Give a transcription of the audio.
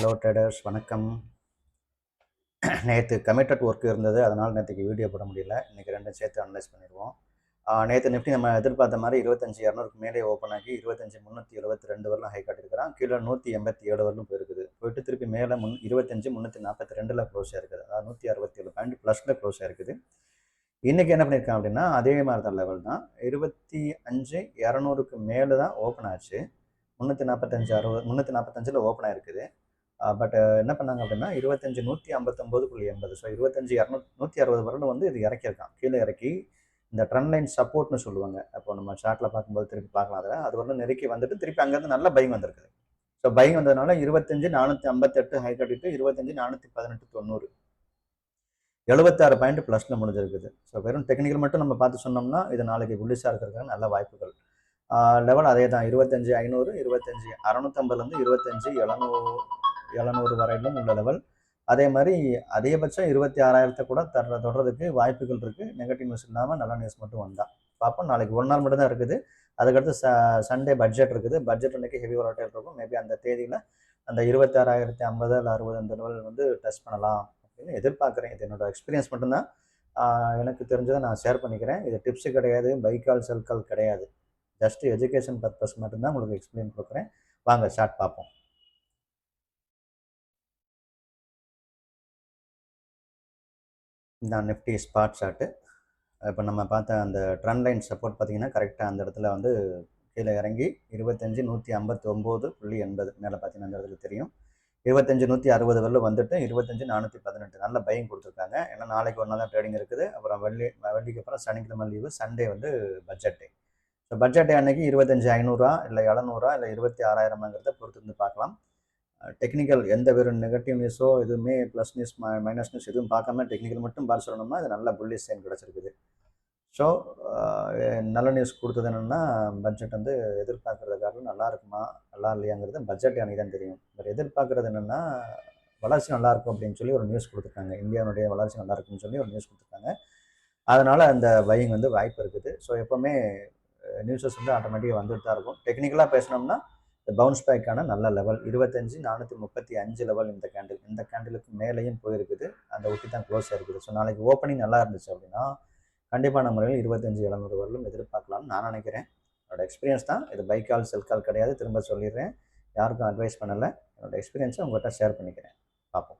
Hello traders, வணக்கம். நேற்று committed work இருந்தது, அதனால் நேற்றுக்கு வீடியோ போட முடியல. இன்றைக்கி ரெண்டும் சேர்த்து அனலைஸ் பண்ணிடுவோம். நேற்று நிஃப்டி நம்ம எதிர்பார்த்த மாதிரி 25,200க்கு மேலே ஓப்பன் ஆகி 25,372 வரலும் ஹை காட்டியிருக்கிறான். கீழே 187 வரலும் போயிருக்குது. போயிட்டு திருப்பி மேலே 25,342 க்ளோஸ் ஆயிருக்குது. அதாவது 167 பாயிண்ட் ப்ளஸில் க்ளோஸ் ஆயிருக்குது. இன்றைக்கி என்ன பண்ணியிருக்கான் அப்படின்னா, அதே மாதிரி தான் லெவல் தான். 25,200க்கு மேலே தான் ஓப்பன் ஆச்சு. 345 ஓப்பன் ஆயிருக்குது. பட் என்ன பண்ணாங்க அப்படின்னா 25,159.80. ஸோ 25,200 வரலும் வந்து இது இறக்கியிருக்கான். கீழே இறக்கி இந்த ட்ரெண்ட் லைன் சப்போர்ட்னு சொல்லுவாங்க. அப்போ நம்ம சார்ட்டில் பார்க்கும்போது திருப்பி பார்க்கலாம். அதில் அது வந்து நெருக்கி வந்துட்டு திருப்பி அங்கேருந்து நல்ல பைங் வந்திருக்குது. ஸோ பைங் வந்ததுனால 25,458 ஹை கட்டிட்டு 25,418.90 76 பாயிண்ட் ப்ளஸில் முடிஞ்சிருக்குது. ஸோ வெறும் டெக்னிக்கல் மட்டும் நம்ம பார்த்து சொன்னோம்னா இது நாளைக்கு புல்லிஷாக இருக்கிறதுக்கான நல்ல வாய்ப்புகள். லெவல் அதே தான். 25,500, 25,650லேருந்து 25,700 வரையிலும் உள்ள லெவல். அதே மாதிரி அதிகபட்சம் 26,000 கூட தொடர்றதுக்கு வாய்ப்புகள் இருக்குது. நெகட்டிவ் நியூஸ் இல்லாமல் நல்ல நியூஸ் மட்டும் வந்தால் பார்ப்போம். நாளைக்கு ஒரு நாள் மட்டும் தான் இருக்குது. அதுக்கடுத்து சண்டே பட்ஜெட் இருக்குது. பட்ஜெட் அன்றைக்கி ஹெவி வாலட்டைல் இருக்கும். மேபி அந்த தேதியில் அந்த 26,050 இல்லை 60 அந்த லெவல் வந்து டெஸ்ட் பண்ணலாம் அப்படின்னு எதிர்பார்க்குறேன். இது என்னோட எக்ஸ்பீரியன்ஸ் மட்டும்தான். எனக்கு தெரிஞ்சதை நான் ஷேர் பண்ணிக்கிறேன். இது டிப்ஸு கிடையாது, பை கால் செல் கால் கிடையாது. ஜஸ்ட் எஜுகேஷன் பர்பஸ் மட்டும்தான் உங்களுக்கு எக்ஸ்பிளைன் கொடுக்குறேன். வாங்க சார்ட் பார்ப்போம். இந்த நிஃப்டி ஸ்பாட் சார்ட்டு. இப்போ நம்ம பார்த்த அந்த ட்ரெண்ட் லைன் சப்போர்ட் பார்த்தீங்கன்னா கரெக்டாக அந்த இடத்துல வந்து கீழே இறங்கி 25,159.80 மேலே பார்த்தீங்கன்னா அந்த இடத்துல தெரியும். 25,160 வரலும் வந்துட்டு 25,418 நல்ல பையிங் கொடுத்துருக்காங்க. ஏன்னா நாளைக்கு ஒரு நாள் தான் ட்ரேடிங் இருக்குது. அப்புறம் வெள்ளிக்கு அப்புறம் சனிக்கிழமை லீவு, சண்டே வந்து பட்ஜெட் டே. ஸோ பட்ஜெட் டே அன்னைக்கு 25,500 இல்லை 700 இல்லை 26,000ங்கிறத பொறுத்து வந்து பார்க்கலாம். டெக்னிக்கல் எந்த வெறும் நெகட்டிவ் நியூஸோ எதுவுமே ப்ளஸ் நியூஸ் மைனஸ் நியூஸ் எதுவும் பார்க்காம டெக்னிக்கல் மட்டும் பார்த்து சொல்லணும்னா இது நல்ல புல்லிஷ் சைன் கிடச்சிருக்குது. ஸோ நல்ல நியூஸ் கொடுத்தது என்னென்னா பட்ஜெட் வந்து எதிர்பார்க்குறதுக்காக நல்லா இருக்குமா நல்லா இல்லையாங்கிறது பட்ஜெட் அன்றைக்கி தான் தெரியும். பட் எதிர்பார்க்குறது என்னென்னா வளர்ச்சி நல்லாயிருக்கும் அப்படின்னு சொல்லி ஒரு நியூஸ் கொடுத்துருக்காங்க. இந்தியாவுடைய வளர்ச்சி நல்லா இருக்குன்னு சொல்லி ஒரு நியூஸ் கொடுத்துருக்காங்க. அதனால் அந்த பையிங் வந்து வாய்ப்பு இருக்குது. ஸோ எப்போவுமே நியூஸஸ் வந்து ஆட்டோமேட்டிக்காக வந்துட்டு தான் இருக்கும். டெக்னிக்கலாக பேசினோம்னா பவுன்ஸ் பேக்கான நல்ல லெவல் 25,435 லெவல். இந்த கேண்டிலுக்கு மேலேயும் போயிருக்குது. அந்த ஒட்டி தான் க்ளோஸ் ஆயிருக்குது. ஸோ நாளைக்கு ஓப்பனிங் நல்லா இருந்துச்சு அப்படின்னா கண்டிப்பான முறையில் 25,700 வரலும் எதிர்பார்க்கலாம்னு நான் நினைக்கிறேன். என்னோட எக்ஸ்பீரியன்ஸ் தான் இது. பை கால் செல் கால் கிடையாது. திரும்ப சொல்லிடுறேன். யாருக்கும் அட்வைஸ் பண்ணலை. என்னோட எக்ஸ்பீரியன்ஸை உங்கள்கிட்ட ஷேர் பண்ணிக்கிறேன். பார்ப்போம்.